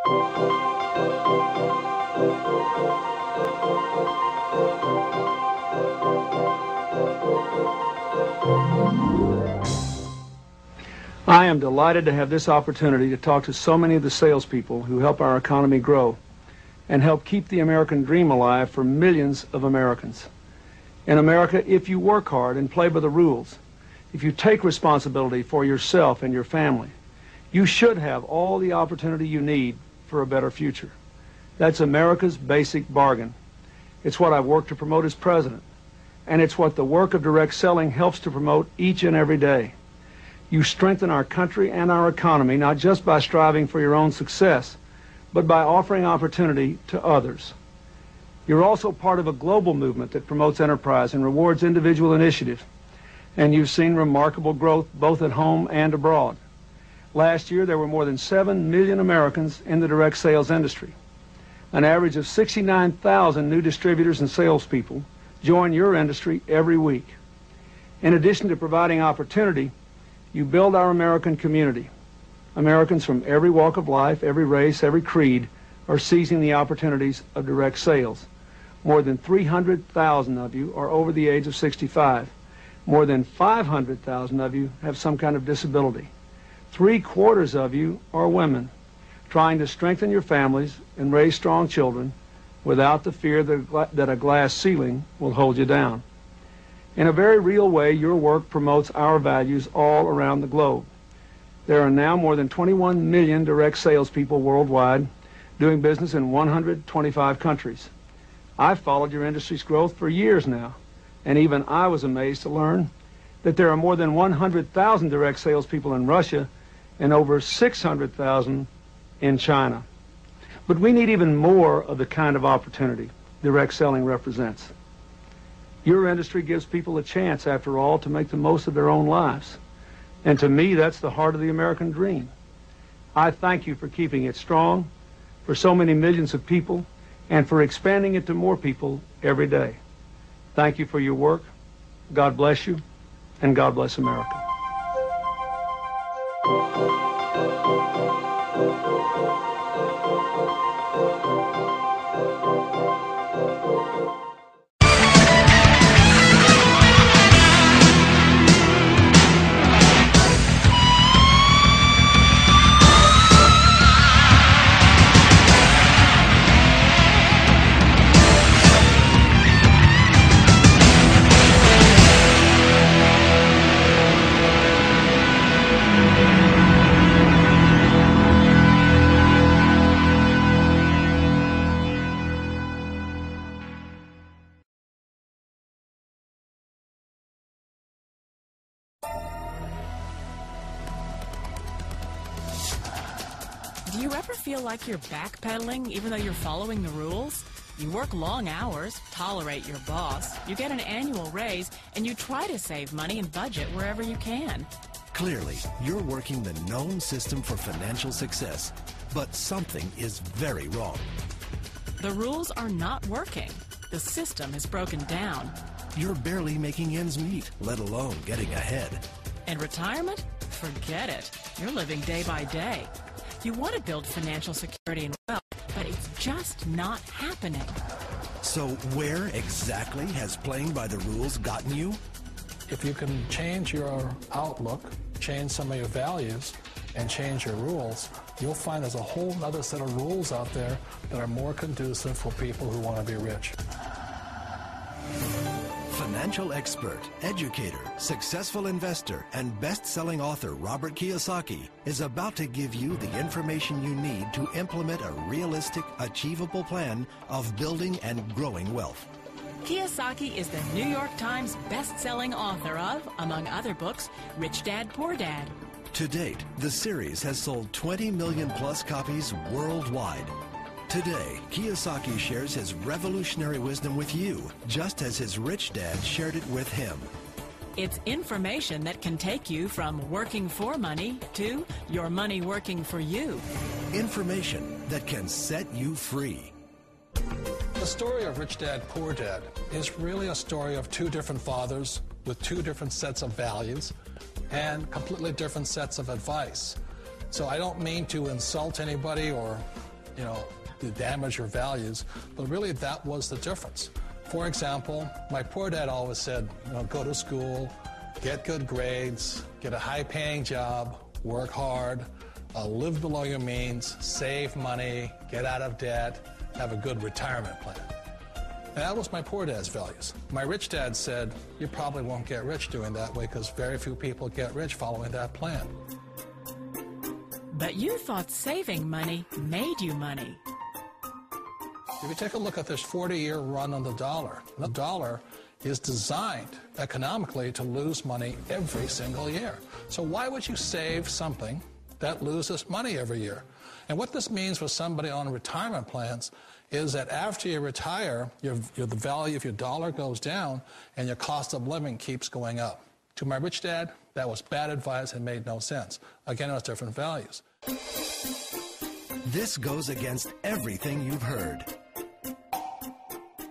I am delighted to have this opportunity to talk to so many of the salespeople who help our economy grow and help keep the American dream alive for millions of Americans. In America, if you work hard and play by the rules, if you take responsibility for yourself and your family, you should have all the opportunity you need for a better future. That's America's basic bargain. It's what I've worked to promote as president, and it's what the work of direct selling helps to promote each and every day. You strengthen our country and our economy not just by striving for your own success, but by offering opportunity to others. You're also part of a global movement that promotes enterprise and rewards individual initiative, and you've seen remarkable growth both at home and abroad. Last year, there were more than 7 million Americans in the direct sales industry. An average of 69,000 new distributors and salespeople join your industry every week. In addition to providing opportunity, you build our American community. Americans from every walk of life, every race, every creed are seizing the opportunities of direct sales. More than 300,000 of you are over the age of 65. More than 500,000 of you have some kind of disability. 3/4 of you are women, trying to strengthen your families and raise strong children without the fear that a glass ceiling will hold you down. In a very real way, your work promotes our values all around the globe. There are now more than 21 million direct salespeople worldwide doing business in 125 countries. I've followed your industry's growth for years now, and even I was amazed to learn that there are more than 100,000 direct salespeople in Russia and over 600,000 in China. But we need even more of the kind of opportunity direct selling represents. Your industry gives people a chance, after all, to make the most of their own lives. And to me, that's the heart of the American dream. I thank you for keeping it strong, for so many millions of people, and for expanding it to more people every day. Thank you for your work. God bless you, and God bless America. Do you ever feel like you're backpedaling even though you're following the rules? You work long hours, tolerate your boss, you get an annual raise, and you try to save money and budget wherever you can. Clearly, you're working the known system for financial success, but something is very wrong. The rules are not working. The system is broken down. You're barely making ends meet, let alone getting ahead. And retirement? Forget it. You're living day by day. You want to build financial security and wealth, but it's just not happening. So where exactly has playing by the rules gotten you? If you can change your outlook, change some of your values, and change your rules, you'll find there's a whole other set of rules out there that are more conducive for people who want to be rich. Financial expert, educator, successful investor, and best-selling author Robert Kiyosaki is about to give you the information you need to implement a realistic, achievable plan of building and growing wealth. Kiyosaki is the New York Times best-selling author of, among other books, Rich Dad, Poor Dad. To date, the series has sold 20 million plus copies worldwide. Today, Kiyosaki shares his revolutionary wisdom with you, just as his rich dad shared it with him. It's information that can take you from working for money to your money working for you. Information that can set you free. The story of Rich Dad, Poor Dad is really a story of two different fathers with two different sets of values and completely different sets of advice. So I don't mean to insult anybody or to damage your values, but really that was the difference. For example, my poor dad always said, go to school, get good grades, get a high-paying job, work hard, live below your means, save money, get out of debt, have a good retirement plan. And that was my poor dad's values. My rich dad said, you probably won't get rich doing that way because very few people get rich following that plan. But you thought saving money made you money. If you take a look at this 40-year run on the dollar is designed economically to lose money every single year. So why would you save something that loses money every year? And what this means for somebody on retirement plans is that after you retire, the value of your dollar goes down and your cost of living keeps going up. To my rich dad, that was bad advice and made no sense. Again, it was different values. This goes against everything you've heard.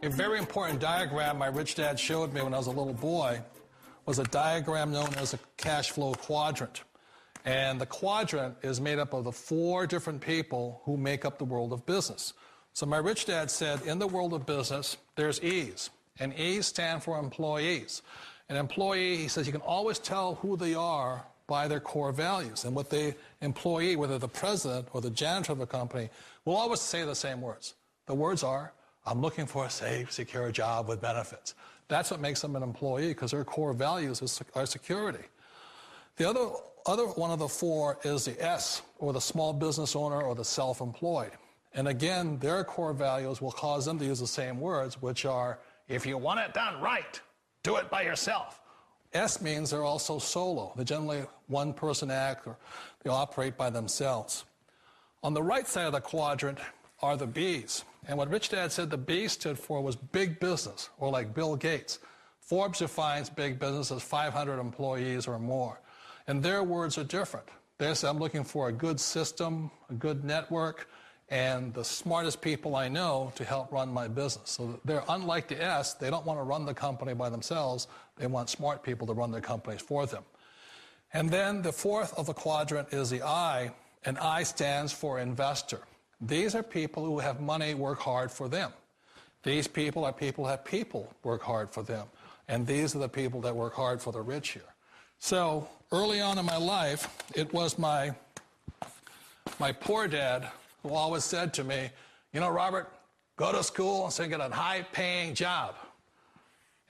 A very important diagram my rich dad showed me when I was a little boy was a diagram known as a Cashflow Quadrant. And the quadrant is made up of the 4 different people who make up the world of business. So my rich dad said, in the world of business, there's E's. And E's stand for employees. An employee, he says, you can always tell who they are by their core values. And what the employee, whether the president or the janitor of the company, will always say the same words. The words are, I'm looking for a safe, secure job with benefits. That's what makes them an employee, because their core values are security. The other one of the 4 is the S, or the small business owner or the self-employed. And again, their core values will cause them to use the same words, which are, if you want it done right, do it by yourself. S means they're also solo. They're generally one-person act, or they operate by themselves. On the right side of the quadrant are the B's. And what Rich Dad said the B stood for was big business, or like Bill Gates. Forbes defines big business as 500 employees or more. And their words are different. They say, I'm looking for a good system, a good network, and the smartest people I know to help run my business. So they're unlike the S. They don't want to run the company by themselves. They want smart people to run their companies for them. And then the 4th of the quadrant is the I, and I stands for investor. These are people who have money work hard for them. These people are people who have people work hard for them. And these are the people that work hard for the rich here. So early on in my life, it was my poor dad who always said to me, Robert, go to school and say get a high-paying job.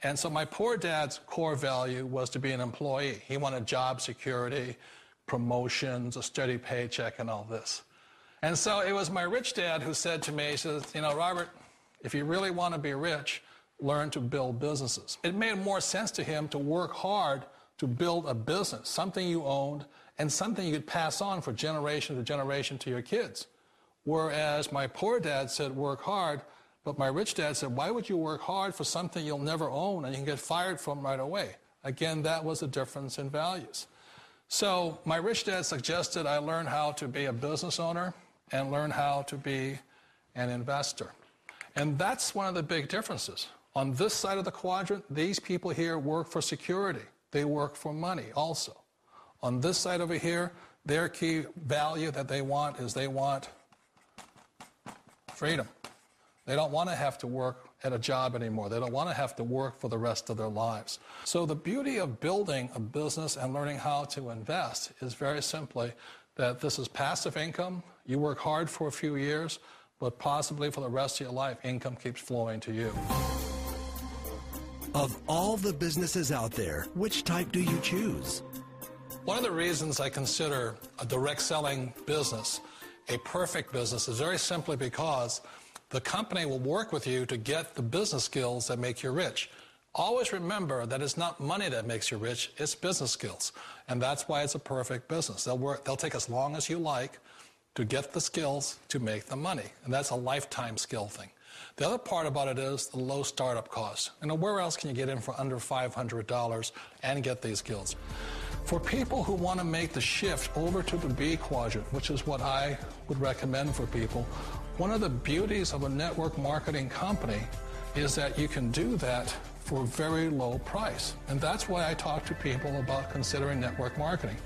And so my poor dad's core value was to be an employee. He wanted job security, promotions, a steady paycheck, and all this. And so it was my rich dad who said to me, he says, Robert, if you really want to be rich, learn to build businesses. It made more sense to him to work hard to build a business, something you owned, and something you could pass on for generation to generation to your kids. Whereas my poor dad said work hard, but my rich dad said, why would you work hard for something you'll never own and you can get fired from right away? Again, that was a difference in values. So my rich dad suggested I learn how to be a business owner and learn how to be an investor. And that's one of the big differences. On this side of the quadrant, these people here work for security. They work for money also. On this side over here, their key value that they want is they want freedom. They don't want to have to work at a job anymore. They don't want to have to work for the rest of their lives. So the beauty of building a business and learning how to invest is very simply that this is passive income. You work hard for a few years, but possibly for the rest of your life, income keeps flowing to you. Of all the businesses out there, which type do you choose? One of the reasons I consider a direct selling business a perfect business is very simply because the company will work with you to get the business skills that make you rich. Always remember that it's not money that makes you rich, it's business skills. And that's why it's a perfect business. They'll take as long as you like to get the skills to make the money. And that's a lifetime skill thing. The other part about it is the low startup cost. Where else can you get in for under $500 and get these skills? For people who want to make the shift over to the B quadrant, which is what I would recommend for people, one of the beauties of a network marketing company is that you can do that for a very low price. And that's why I talk to people about considering network marketing.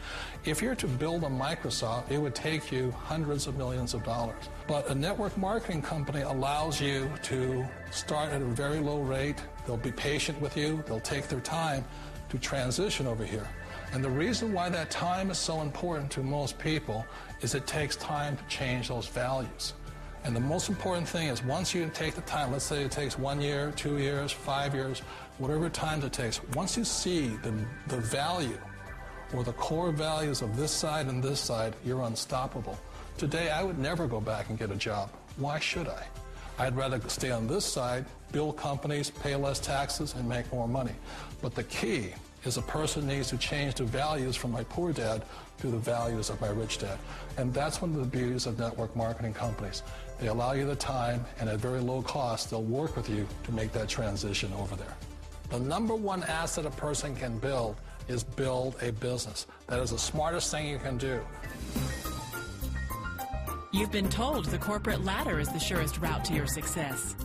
If you're to build a Microsoft, it would take you hundreds of millions of dollars. But a network marketing company allows you to start at a very low rate. They'll be patient with you. They'll take their time to transition over here. And the reason why that time is so important to most people is it takes time to change those values. And the most important thing is once you take the time, let's say it takes 1 year, 2 years, 5 years, whatever time it takes, once you see the value or the core values of this side and this side, you're unstoppable. Today, I would never go back and get a job. Why should I? I'd rather stay on this side, build companies, pay less taxes, and make more money. But the key is a person needs to change the values from my poor dad to the values of my rich dad. And that's one of the beauties of network marketing companies. They allow you the time, and at very low cost, they'll work with you to make that transition over there. The number one asset a person can build is build a business. That is the smartest thing you can do. You've been told the corporate ladder is the surest route to your success.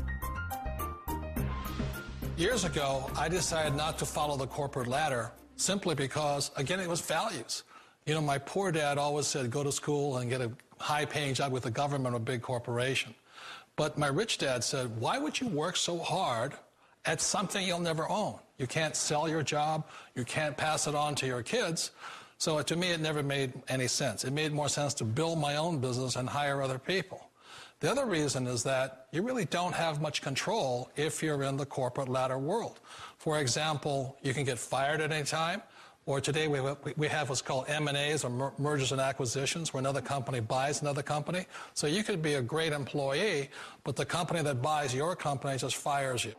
Years ago, I decided not to follow the corporate ladder simply because, again, it was values. You know, my poor dad always said, go to school and get a high-paying job with the government or a big corporation. But my rich dad said, why would you work so hard at something you'll never own? You can't sell your job. You can't pass it on to your kids. So to me, it never made any sense. It made more sense to build my own business and hire other people. The other reason is that you really don't have much control if you're in the corporate ladder world. For example, you can get fired at any time, or today we have what's called M&As, or mergers and acquisitions, where another company buys another company. So you could be a great employee, but the company that buys your company just fires you.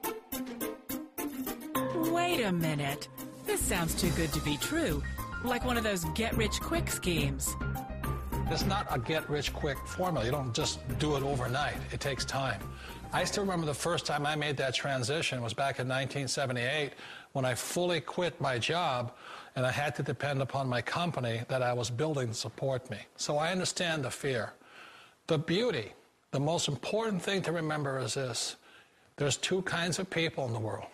Wait a minute. This sounds too good to be true. Like one of those get-rich-quick schemes. It's not a get-rich-quick formula. You don't just do it overnight. It takes time. I still remember the first time I made that transition was back in 1978 when I fully quit my job and I had to depend upon my company that I was building to support me. So I understand the fear. The beauty, the most important thing to remember is this. There's two kinds of people in the world.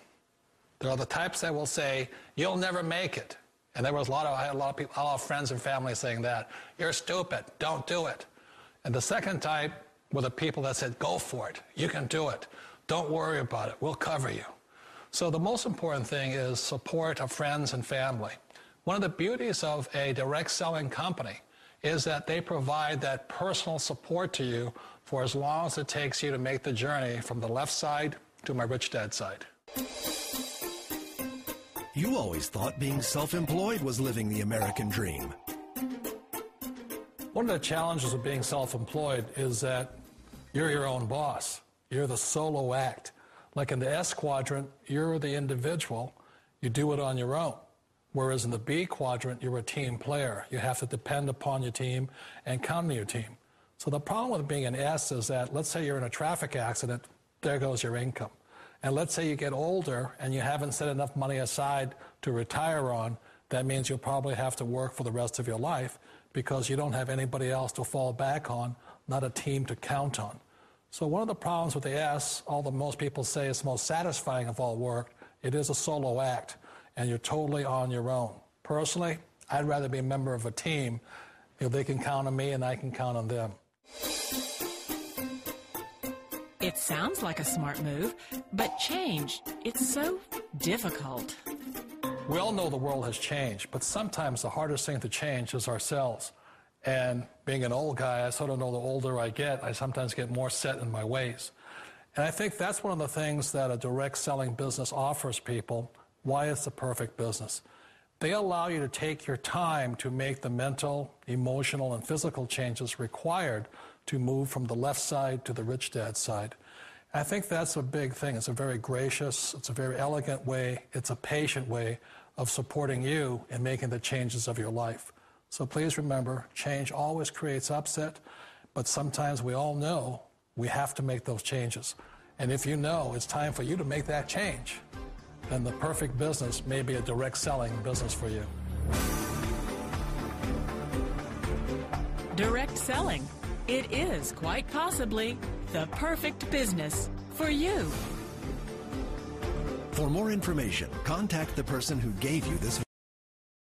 There are the types that will say, you'll never make it. And I had a lot of friends and family saying that. You're stupid. Don't do it. And the second type were the people that said, go for it. You can do it. Don't worry about it. We'll cover you. So the most important thing is support of friends and family. One of the beauties of a direct selling company is that they provide that personal support to you for as long as it takes you to make the journey from the left side to my rich dad side. You always thought being self-employed was living the American dream. One of the challenges of being self-employed is that you're your own boss. You're the solo act. Like in the S quadrant, you're the individual. You do it on your own. Whereas in the B quadrant, you're a team player. You have to depend upon your team and count on your team. So the problem with being an S is that, let's say you're in a traffic accident, there goes your income. And let's say you get older and you haven't set enough money aside to retire on, that means you'll probably have to work for the rest of your life because you don't have anybody else to fall back on, not a team to count on. So one of the problems with the S, although most people say it's the most satisfying of all work, it is a solo act, and you're totally on your own. Personally, I'd rather be a member of a team if they can count on me and I can count on them. It sounds like a smart move, but change, it's so difficult. We all know the world has changed, but sometimes the hardest thing to change is ourselves. And being an old guy, I sort of know the older I get, I sometimes get more set in my ways. And I think that's one of the things that a direct selling business offers people, why it's the perfect business. They allow you to take your time to make the mental, emotional, and physical changes required to move from the left side to the rich dad side. I think that's a big thing. It's a very gracious, it's a very elegant way, it's a patient way of supporting you in making the changes of your life. So please remember, change always creates upset, but sometimes we all know we have to make those changes. And if you know it's time for you to make that change, then the perfect business may be a direct selling business for you. Direct selling. It is quite possibly the perfect business for you. For more information, contact the person who gave you this